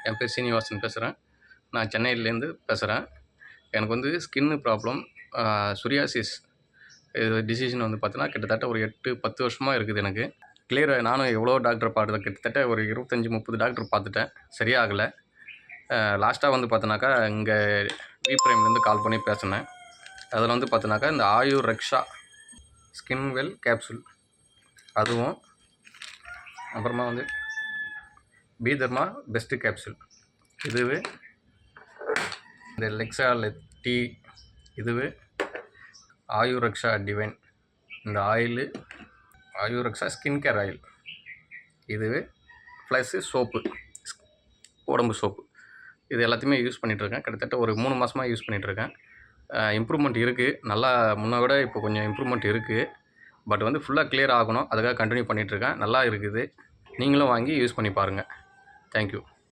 என் பேர் சீனிவாசன் பேசுகிறேன். நான் சென்னையிலேருந்து பேசுகிறேன். எனக்கு வந்து ஸ்கின்னு ப்ராப்ளம், சொரியாசிஸ் இது டிசீஸ்னு வந்து பார்த்தீங்கன்னா, கிட்டத்தட்ட ஒரு 8, 10 வருஷமாக இருக்குது எனக்கு. நானும் எவ்வளோ டாக்டர் பார்த்தேன். கிட்டத்தட்ட ஒரு 25, 30 டாக்டர் பார்த்துட்டேன். சரியாகலை. லாஸ்ட்டாக வந்து பார்த்தோன்னாக்கா, இங்கே பிரைம்லேருந்து கால் பண்ணி பேசினேன். அதில் வந்து பார்த்தோன்னாக்கா, இந்த ஆயுர் ரக்ஷா ஸ்கின் வெல் கேப்சூல் அதுவும், அப்புறமா வந்து பீதர்மா பெஸ்ட்டு கேப்சூல் இதுவே, இந்த லெக்ஸா டீ இதுவே, ஆயுர் ரக்ஷா டிவைன் இந்த ஆயிலு, ஆயுர் ரக்ஷா ஸ்கின் கேர் ஆயில் இதுவே, ப்ளஸ்ஸு சோப்பு, உடம்பு சோப்பு, இது எல்லாத்தையுமே யூஸ் பண்ணிகிட்ருக்கேன். கிட்டத்தட்ட ஒரு 3 மாதமாக யூஸ் பண்ணிகிட்ருக்கேன். இம்ப்ரூவ்மெண்ட் இருக்குது. நல்லா முன்னை விட இப்போ கொஞ்சம் இம்ப்ரூவ்மெண்ட் இருக்குது. பட் வந்து ஃபுல்லாக கிளியர் ஆகணும். அதுக்காக கண்டினியூ பண்ணிகிட்ருக்கேன். நல்லா இருக்குது. நீங்களும் வாங்கி யூஸ் பண்ணி பாருங்கள். தேங்க்யூ.